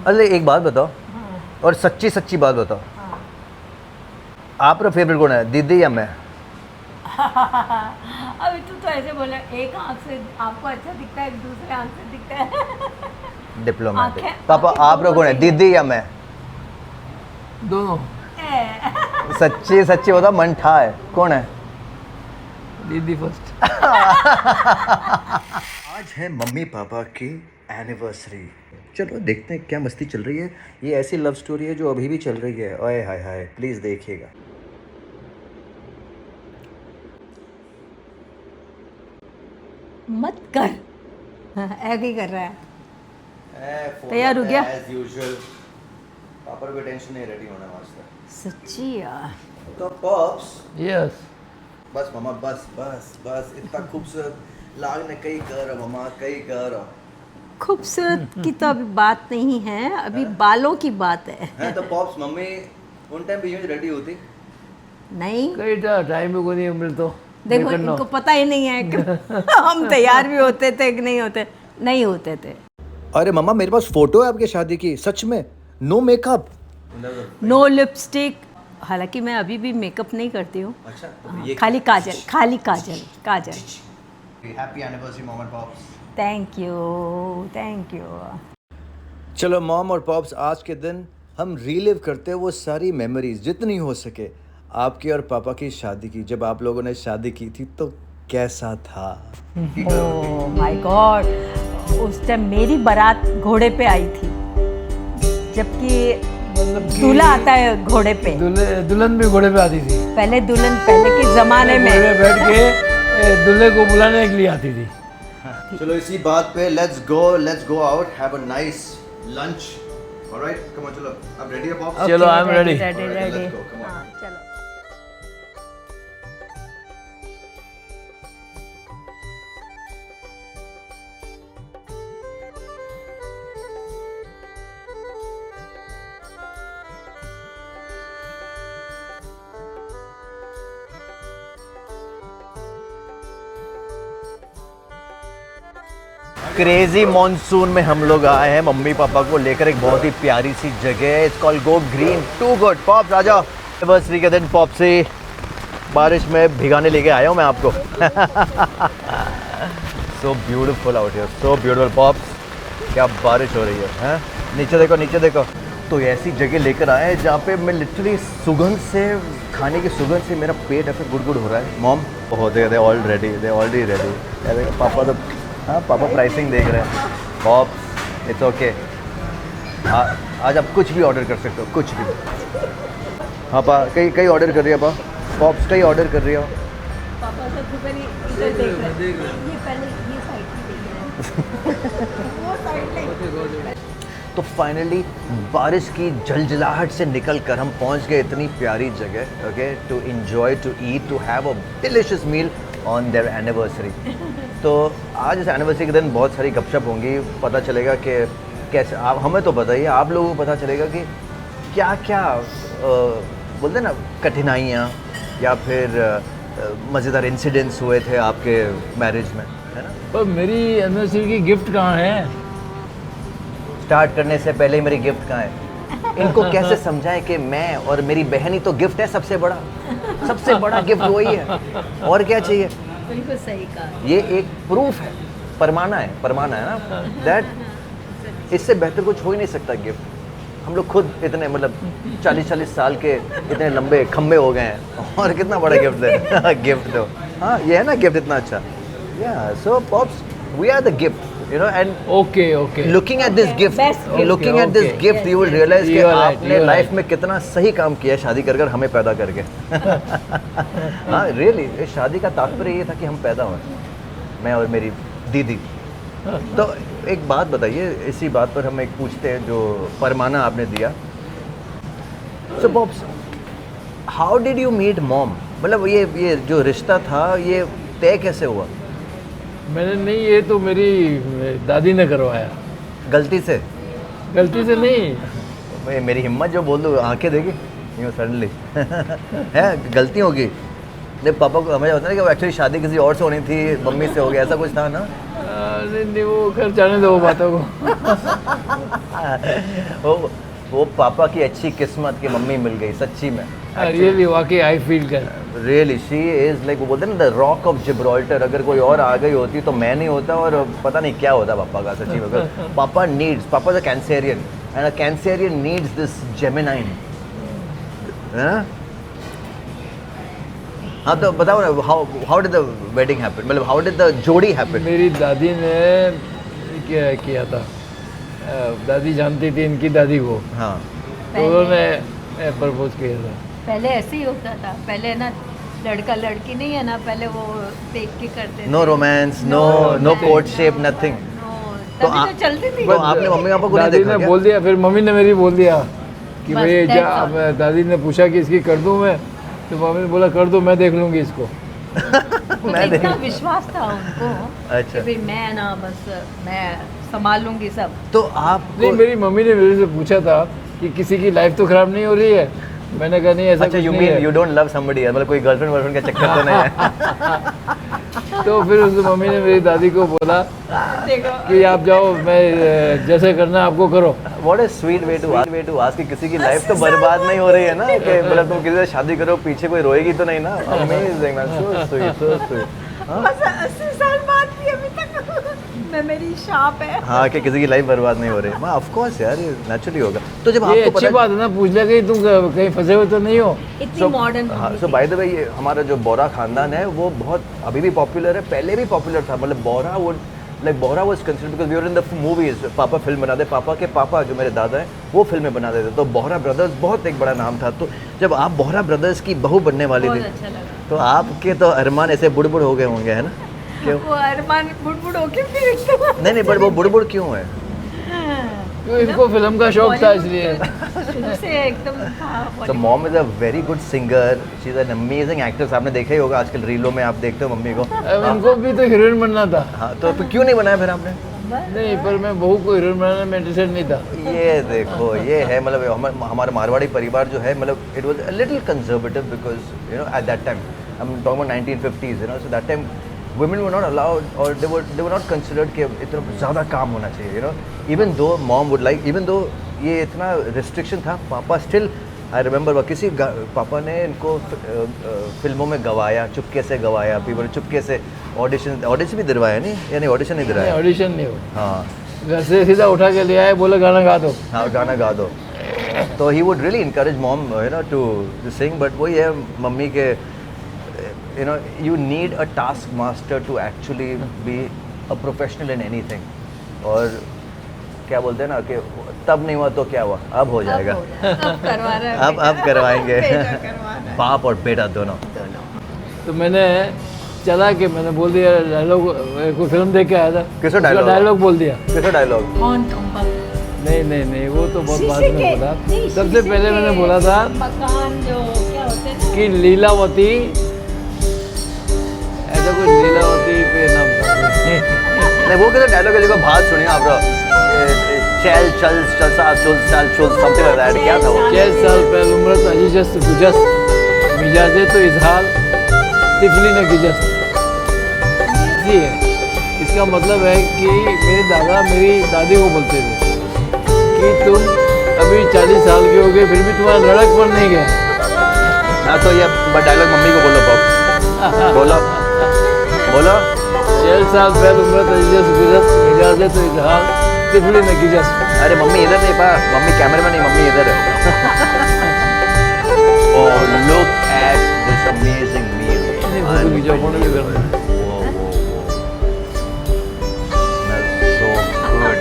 अरे एक बात बताओ, और सच्ची सच्ची बात बताओ, आपका फेवरेट कौन है, दीदी या मैं? अभी तो ऐसे बोला, एक आंख से आपको अच्छा दिखता है, दूसरे आंख से दिखता है। डिप्लोमेटिक। आंखें- पापा आंखें आपका दोनों कौन है, चाहिए। दीदी या मैं? दोनों। सच्ची सच्ची बताओ, मन ठा है, कौन है? दीदी फर्स्ट। आज है मम्मी पापा की एनिवर्सरी। चलो देखते हैं क्या मस्ती चल रही है। ये ऐसी लव स्टोरी है जो अभी भी चल रही है। ओए हाय हाय, प्लीज देखिएगा। मत कर। ऐसे ही कर रहा है। तैयार हो गया? As usual. पापा को टेंशन नहीं, रेडी होना आज तक। सच्ची यार। तो पॉप्स, यस। बस मामा, बस बस बस, इतना खूबसूरत लाग ने कई कर मामा, कई कर। खूबसूरत की तो अभी बात नहीं है, अभी बालों की बात है। तो पॉप्स, मम्मी उन टाइम पे यूं रेडी होती? नहीं, कई टाइम में को नहीं मिल तो देखो इनको पता ही नहीं है कि हम तैयार भी होते थे कि नहीं होते, नहीं होते थे। अरे मम्मा, मेरे पास फोटो है आपकी शादी की, सच में, नो मेकअप, नो लिपस्टिक। हालांकि मैं अभी भी मेकअप नहीं करती हूँ। अच्छा, खाली काजल, खाली kajal, kajal. Happy anniversary mom and pops. Thank you, thank you. चलो मॉम और पॉप्स, आज के दिन हम रीलिव करते हैं वो सारी मेमोरीज जितनी हो सके आपकी और पापा की शादी की। जब आप लोगों ने शादी की थी तो कैसा था? ओह माय गॉड, उस टाइम मेरी बारात घोड़े पे आई थी, जबकि दूल्हा आता है घोड़े पे। दुल्हन भी घोड़े पे आती थी। पहले दुल्हन, पहले के जमाने में घोड़े पे बैठ के दूल्हे को बुलाने के लिए आती थी। चलो इसी बात पे let's go out, have a nice lunch. Alright, come on, चलो अब रेडी है पॉप्स? चलो, I am ready. Ready Alright, ready. let's go, come on. हाँ चलो। क्रेजी मॉनसून में हम लोग आए हैं मम्मी पापा को लेकर एक बहुत ही प्यारी सी जगह। It's called go green, too good. Pops आ जाओ, एनिवर्सरी के दिन पॉप से बारिश में भिगाने लेके आया हूँ मैं आपको। So beautiful out here, so beautiful pops. क्या बारिश हो रही है, हैं? नीचे देखो, नीचे देखो। तो ऐसी जगह लेकर आए हैं जहाँ पे मैं लिटरली सुगंध से, खाने की सुगंध से मेरा पेट ऐसे गुड़गुड़ हो रहा है। Mom they already ready. पापा तो, हाँ पापा प्राइसिंग देख रहे हैं। पॉप्स इट्स ओके, आज आप कुछ भी ऑर्डर कर सकते हो, कुछ भी। हाँ पा, कई ऑर्डर कर रही है पा, पॉप्स कई ऑर्डर कर रही हो। पापा सबसे पहले इधर देख रहे हैं। ये पहले ये साइड पे देख रहे हैं। वो साइड पे। तो फाइनली बारिश की जलजलाहट से निकलकर हम पहुंच गए इतनी प्यारी जगह, okay, to enjoy, to eat, to have a delicious meal on their anniversary. तो आज इस एनिवर्सरी के दिन बहुत सारी गपशप होंगी, पता चलेगा कि कैसे, आप हमें तो बताइए, आप लोगों को पता चलेगा कि क्या क्या बोलते हैं ना, कठिनाइयाँ या फिर मज़ेदार इंसिडेंट्स हुए थे आपके मैरिज में, है ना? पर मेरी एनिवर्सरी की गिफ्ट कहाँ है? स्टार्ट करने से पहले ही मेरी गिफ्ट कहाँ है? इनको कैसे समझाएं कि मैं और मेरी बहन ही तो गिफ्ट है सबसे बड़ा गिफ्ट वही है, और क्या चाहिए? बिल्कुल सही कहा। ये एक प्रूफ है, परमाना है ना, दैट इससे बेहतर कुछ हो ही नहीं सकता गिफ्ट। हम लोग खुद इतने मतलब 40-40 साल के इतने लंबे खम्बे हो गए हैं, और कितना बड़ा गिफ्ट दे। गिफ्ट दो, हाँ ये है ना गिफ्ट इतना अच्छा। या so pops, we are the gift, you know, and okay looking at this gift, Best gift. looking at this Okay. gift, you will realize कि You are right, आपने you are लाइफ right. में कितना सही काम किया है शादी कर कर हमें पैदा करके। हाँ रियली, इस शादी का तात्पर्य ये था कि हम पैदा हुए, मैं और मेरी दीदी। तो एक बात बताइए, इसी बात पर हम एक पूछते हैं जो परमाना आपने दिया। So pops, how did you meet mom? मतलब ये जो रिश्ता था ये तय कैसे हुआ? मैंने नहीं, ये तो मेरी दादी ने करवाया। गलती से? गलती से नहीं। मेरी हिम्मत जो बोल दो, आंखें देखी यूँ सडनली। है गलती होगी? नहीं पापा को हमें होता है कि वो एक्चुअली शादी किसी और से होनी थी, मम्मी से हो गया, ऐसा कुछ था ना? नहीं वो खैर जाने दो वो बातों को। वो पापा की अच्छी किस्मत की मम्मी मिल गई सच्ची में। रियली वाकई आई फील कर रियली शी इज़ लाइक वो बोलते हैं ना द रॉक ऑफ जिब्राल्टर। अगर कोई और आ गई होती तो मैं नहीं होता और पता नहीं क्या होता पापा का सच्ची में। पापा नीड्स, पापा is a Cancerian and a Cancerian needs this Geminian. हाँ तो बताओ ना how did the wedding happen, मतलब हाउ डिड द जोड़ी हैपन? मेरी दादी ने क्या किया था, दादी जानती थी इनकी दादी को, हाँ तो उन्होंने प्रपोज किया था। पहले ऐसे ही होता था, पहले ना लड़का लड़की नहीं है ना, पहले वो देख के करते no romance, no courtship, nothing. तो आ- तो चलती थी। तो आपने मम्मी पापा को नहीं दादी देखा ने क्या? बोल दिया, फिर मम्मी ने मेरी बोल दिया कि बस, भाई that's जा, all. अब दादी ने पूछा कि इसकी कर दूं मैं, तो मम्मी ने बोला कर दो, मैं देख लूंगी इसको। तो मैं इतना देख- विश्वास था उनको अच्छा। कि भाई मैं ना बस मैं संभाल लूंगी सब। तो आप नहीं, मेरी मम्मी ने मेरे से पूछा था कि किसी की लाइफ तो खराब नहीं हो रही है। मैंने कहा नहीं, ऐसा अच्छा कुछ यू नहीं मीन है। यू डोंट लव समबडी, मतलब कोई गर्लफ्रेंड वर्लफ्रेंड का चक्कर तो नहीं है? तो फिर उस मम्मी ने मेरी दादी को बोला देखो कि आप जाओ, मैं जैसे करना है आपको करो। What is sweet way to ask कि किसी की लाइफ तो बर्बाद नहीं हो रही है ना, कि मतलब तुम किसी से शादी करो पीछे कोई रोएगी तो नहीं ना। Amazing man, so sweet, so sweet. बस 80 साल बाद भी अभी तक मैं मेरी शाप है। हाँ कि किसी की लाइफ बर्बाद नहीं हो रही। हाँ ऑफ कोर्स यार, ये नेचुरली होगा। तो जब ये आपको अच्छी पता बात है ना, पूछ लिया कि तुम कहीं फंसे हुए तो नहीं हो। इतनी मॉडर्न हाँ सो बाय द वे ये हमारा जो बोरा खानदान है वो बहुत अभी भी पॉपुलर है, पहले भी पॉपुलर था। मतलब बोरा वो लाइक बोरा was considered because we were in the movies. पापा फिल्म बनाते, पापा के पापा जो मेरे दादा हैं वो फिल्में बनाते थे, तो बोहरा ब्रदर्स बहुत एक बड़ा नाम था। तो जब आप बोहरा ब्रदर्स की बहू बनने वाली बहुत थी अच्छा लगा। तो आपके तो अरमान ऐसे बुड़बुड़ हो गए होंगे, है ना? क्यों? वो अरमान बुड़बुड़ होके फिर एकदम नहीं नहीं, बट वो बुड़बुड़ क्यों है? क्यों, इनको फिल्म का शौक था इसलिए। शुरू से एकदम था So Bollywood। mom is a very good singer. She's an amazing actress. आपने देखा ही होगा आजकल रीलों में, आप देखते हो मम्मी को। अब इनको भी तो हीरोइन बनना था। हाँ तो फिर क्यों नहीं बनाया फिर आपने? नहीं, पर मैं बहू को हीरोइन बनाने में इंटरेस्टेड नहीं था। ये देखो ये है, मतलब हमारा मारवाड़ी परिवार जो है, मतलब it was a little conservative because you know at that time I am talking about 1950s, you know, so that time women were not allowed or they were not considered कि इतना ज़्यादा काम होना चाहिए, you know, even though mom would like, even though ये इतना restriction था, पापा still I remember किसी पापा ने इनको फिल्मों में गवाया, चुपके से गवाया, पीपल चुपके से ऑडिशन भी दिलवाया नहीं, यानी ऑडिशन नहीं दिलवाया। ऑडिशन नहीं हो, हाँ घर से सीधा उठा के ले आए, बोले गाना गा दो। हाँ गाना गा दो। तो he would really encourage mom you know to sing, but वही है मम्मी के, you know, you need a taskmaster to actually be a professional in anything. और क्या बोलते हैं ना कि तब नहीं हुआ तो क्या हुआ, अब हो जाएगा। अब करवा रहा है अब करवाएंगे। बेटा करवा रहा है। बाप और बेटा दोनों। तो मैंने चला के मैंने बोल दिया डायलॉग, कोई फिल्म देख के आया था, किसका dialogue? डायलॉग बोल दिया। किसका डायलॉग? कौन तुम नहीं नहीं नहीं, वो तो बहुत बाद शीशे में के- बोला। नहीं, सबसे शीशे पहले के मैंने बोला था मकान जो क्या होते हैं ना, कि लीलावती, ऐसा कुछ लीलावती पे नाम था। नहीं वो कैसा डायलॉग है, देखो बात सुनिए आप लोग। चल चल चल सा चल चल चल समथिंग लाइक दैट, क्या था वो? 6 साल पहले उम्र अजीजस्त गुजस्त मिजाजे तो इजहार तिफली ने गिजस्त। जी है, इसका मतलब है कि मेरे दादा मेरी दादी को बोलते थे कि तुम अभी 40 साल के हो गए फिर भी तुम्हारा लड़क पर नहीं गया। हाँ तो ये डायलॉग मम्मी को बोलो पाप, बोलो बोलो। 6 साल पहले उम्र अजीजस्त गुजस्त मिजाजे तो इजहार तिफली ने गिजस्त। अरे मम्मी इधर नहीं पा, मम्मी कैमरे में नहीं, मम्मी इधर है। Oh, look at this amazing meal. Photo खींचो, फोटो भी करना है। Smells so good.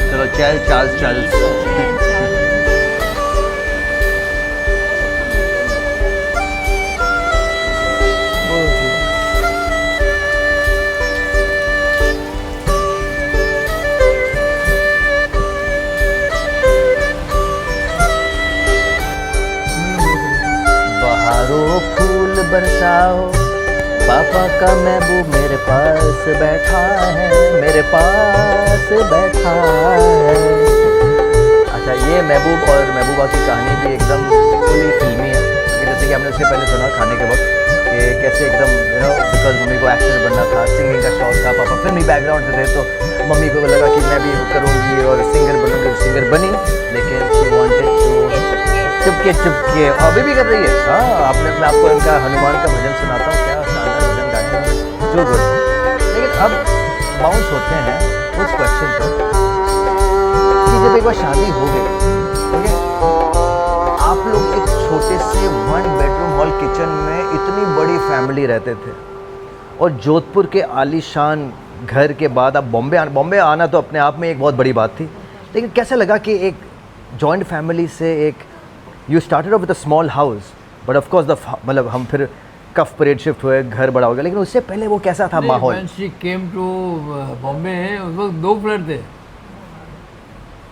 चलो चल चल चल। बहारों फूल बरसाओ, पापा का महबूब मेरे पास बैठा है, मेरे पास बैठा है। अच्छा ये महबूब और महबूबा की कहानी भी एकदम फुली फिल्मी है, कि जैसे कि हमने उससे पहले सुना खाने के वक्त कि कैसे एकदम यू नो बिकॉज मम्मी को एक्टर बनना था, सिंगिंग का शौक था, पापा फिल्मी बैकग्राउंड से थे, तो मम्मी को लगा कि मैं भी करूँगी और सिंगर बनूँगी, सिंगर बनी, लेकिन she wanted to Chupke Chupke, अभी भी कर रही है। हाँ, आपने मैं आपको इनका हनुमान का भजन सुनाता हूँ, क्या शानदार भजन गाए हैं, जो गुड। लेकिन अब बाउंस होते हैं उस क्वेश्चन पर कि जब एक बार शादी हो गई, ठीक है, आप लोग एक छोटे से 1 बेडरूम हॉल किचन में इतनी बड़ी फैमिली रहते थे, और जोधपुर के आलीशान घर के बाद आप बॉम्बे आना तो अपने आप में एक बहुत बड़ी बात थी, लेकिन कैसा लगा कि एक जॉइंट फैमिली से एक you started off with a small house, but of course the मतलब हम फिर कफ परेड शिफ्ट हुए, घर बड़ा हो गया, लेकिन उससे पहले वो कैसा था माहौल? When she came to Bombay, उस वक्त 2 फ्लैट थे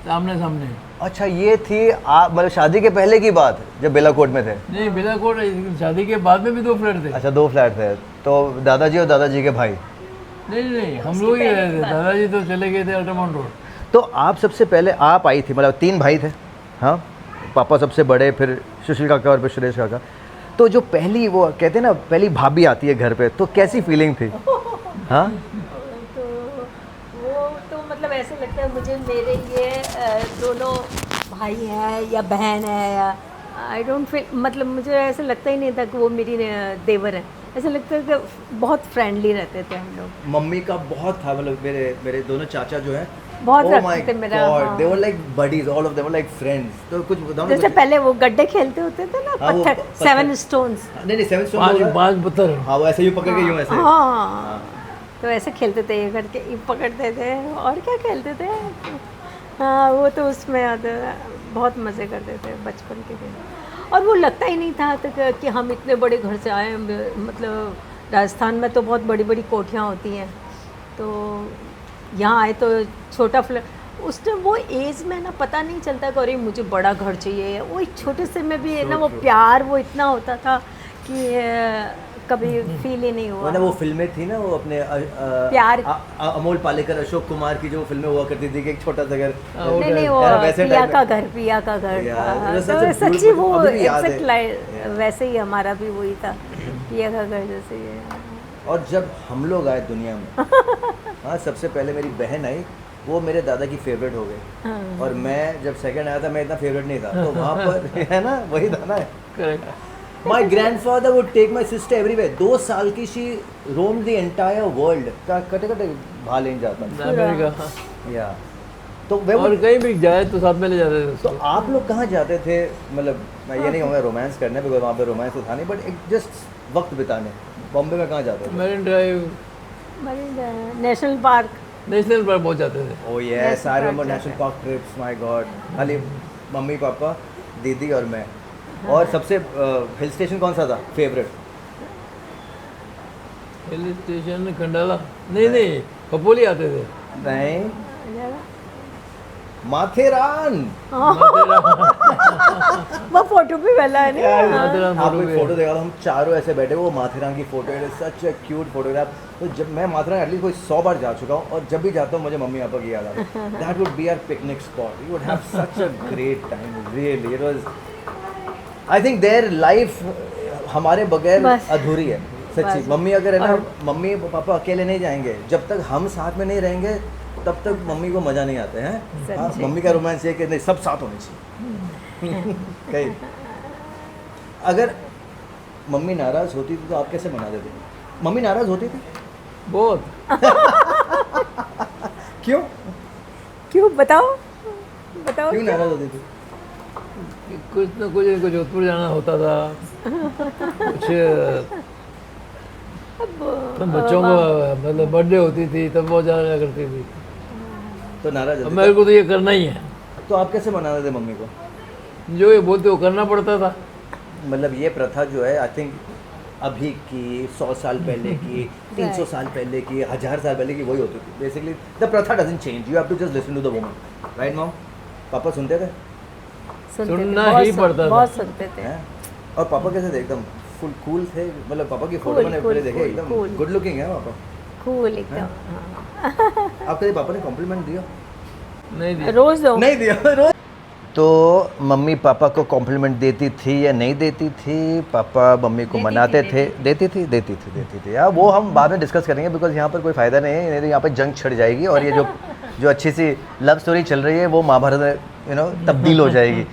सामने सामने। अच्छा, ये थी आप मतलब शादी के पहले की बात जब बेलाकोट में थे? नहीं, बेलाकोट शादी के बाद में भी 2 फ्लैट थे। अच्छा, 2 फ्लैट थे, तो दादाजी और दादाजी के भाई? नहीं, हम लोग ही रहे थे, दादाजी तो चले गए थे अल्ट्रामाउंट रोड। तो आप सबसे पहले आप आई थी, मतलब 3 भाई थे, हाँ, पापा सबसे बड़े, फिर सुशील काका और फिर सुरेश काका। तो जो पहली वो कहते हैं ना पहली भाभी आती है घर पे, तो कैसी फीलिंग थी? हाँ, तो वो तो मतलब ऐसे लगता है मुझे मेरे ये दोनों भाई है या बहन है, या आई डोंट फील, मतलब मुझे ऐसा लगता ही नहीं था कि वो मेरी देवर है। ऐसा लगता है कि बहुत फ्रेंडली रहते थे हम लोग। मम्मी का बहुत था, मतलब मेरे दोनों चाचा जो है बहुत रखते थे मेरा, हाँ। they were like buddies, all of them were like friends। तो कुछ बताओ ना, जैसे पहले वो गड्ढे खेलते होते थे ना, हाँ, वो पत्थर, 7 स्टोन्स। नहीं 7 स्टोन, 5 पत्थर। हाँ, वो ऐसे यूँ पकड़ के यूँ ऐसे। हाँ, तो ऐसे खेलते थे, ये करके ये पकड़ते थे, और क्या खेलते थे। हाँ, वो तो उसमें बहुत मज़े करते थे बचपन के दिन, और वो लगता ही नहीं था कि हम इतने बड़े घर से आए। मतलब राजस्थान में तो बहुत बड़ी बड़ी कोठियाँ होती हैं, तो यहाँ आए तो छोटा फ्लैट। उस टाइम वो एज में ना पता नहीं चलता कि अरे मुझे बड़ा घर चाहिए, वो एक छोटे से में भी ना वो प्यार वो इतना होता था कि कभी फील ही नहीं हुआ। ना वो फिल्में थी ना, वो अपने प्यार अमोल पालेकर, अशोक कुमार की जो फिल्में हुआ करती थी कि एक छोटा सा घर, नहीं वो पिया का घर, पिया का घर, तो सच्ची वो एग्जैक्ट वैसे ही हमारा भी वही था, पिया का घर जैसे ही है। और जब हम लोग आए दुनिया में, हाँ, सबसे पहले मेरी बहन आई, वो मेरे दादा की फेवरेट हो गई, और मैं जब सेकंड आया था मैं इतना फेवरेट नहीं था, तो वहाँ पर है ना वही था ना, correct. My grandfather would take my sister everywhere. 2 साल की she roamed the entire world, कटे कटे भाग लेने जाता अमेरिका, या तो और कहीं भी जाए तो साथ में ले जाते थे। तो आप लोग कहाँ जाते थे? मतलब मैं ये नहीं कहूँगा रोमांस करने, बिकॉज वहाँ पे रोमांस तो था नहीं, बट एक जस्ट वक्त बिताने बॉम्बे में कहाँ जाते थे? मरीन ड्राइव, नेशनल पार्क बहुत जाते थे। Oh yes, I remember national park trips, my God. खाली मम्मी पापा दीदी और मैं। और सबसे हिल स्टेशन कौन सा था फेवरेट? हिल स्टेशन खंडाला, नहीं कपोली आते थे। नहीं, माथेरान। वो फोटो भी वाला है ना, आपको एक फोटो देखा, हम चारों ऐसे बैठे, वो माथेरान की फोटो है, सच अ क्यूट फोटोग्राफ। तो जब मैं माथेरान एटलीस्ट कोई 100 बार जा चुका हूँ, और जब भी जाता हूँ मुझे मम्मी पापा की याद आती है। That would be our picnic spot, we would have such a great time, really it was. I think their life हमारे बगैर अधूरी है, सच्ची। मम्मी अगर है ना, मम्मी पापा अकेले नहीं जाएंगे, जब तक हम साथ में नहीं रहेंगे तब तक मम्मी को मज़ा नहीं आता है। हाँ, मम्मी का रोमांस ये कि नहीं, सब साथ होने चाहिए। कहीं अगर मम्मी नाराज़ होती थी तो आप कैसे मना देते? मम्मी नाराज़ होती थी बहुत। क्यों बताओ क्यों नाराज़ होती थी? कुछ न कुछ इनको जोधपुर जाना होता था, कुछ बच्चों को मतलब बर्थडे होती थी तब बहुत ज़्यादा करती थी, तो नाराज़ होती। मेरे को तो ये करना ही है। तो आप कैसे मनाते थे मम्मी को? जो ये बोलते वो करना पड़ता था। मतलब ये प्रथा जो है, आई थिंक अभी की 100 साल पहले की, 300 साल पहले की, 1000 साल पहले की वही होती थी। बेसिकली द प्रथा doesn't change, you have to just listen to the woman, right mom? पापा सुनते थे? सुनना ही पड़ता था, बहुत सुनते थे। और पापा कैसे थे? एकदम फुल कूल थे? मतलब पापा की फोटो मैंने पहले देखे, एकदम गुड लुकिंग है पापा, कूल एकदम। आप कभी पापा ने कॉम्प्लीमेंट दिया? नहीं दिया, रोज दो, नहीं दिया रोज। तो मम्मी पापा को कॉम्प्लीमेंट देती थी या नहीं देती थी? पापा मम्मी को मनाते थे? देती थी यार, वो हम बाद में डिस्कस करेंगे बिकॉज यहाँ पर कोई फ़ायदा नहीं है, नहीं तो यहाँ पर जंग छिड़ जाएगी और ये जो अच्छी सी लव स्टोरी चल रही है वो महाभारत तब्दील हो जाएगी.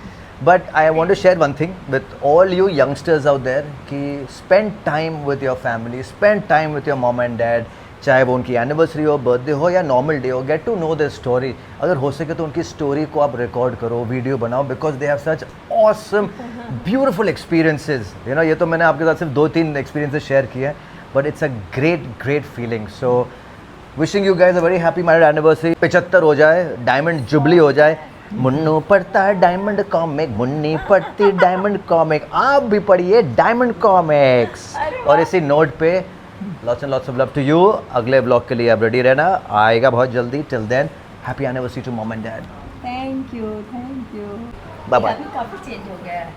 But I want to share one thing with all you youngsters out there कि spend time with your family, spend time with your mom and dad, चाहे वो उनकी एनिवर्सरी हो, बर्थडे हो या नॉर्मल डे हो. Get to know the story. अगर हो सके तो उनकी स्टोरी को आप रिकॉर्ड करो, वीडियो बनाओ, because they have such awesome beautiful experiences. ये तो मैंने आपके साथ सिर्फ 2-3 एक्सपीरियंसेस शेयर किए हैं, but it's a great feeling. So wishing you guys a very happy married anniversary. 75 हो जाए, डायमंड जुबली हो जाए. मुन्नू पढ़ता है डायमंड कॉमिक, मुन्नी पढ़ती डायमंड कॉमिक, आप भी पढ़िए डायमंड कॉमिक्स. और इसी नोट पे lots and lots of love to you. अगले व्लॉग के लिए आप रेडी रहना, आएगा बहुत जल्दी. Till then happy anniversary to mom and dad. Thank you. Bye bye. काफ़ी चेंज हो गया है.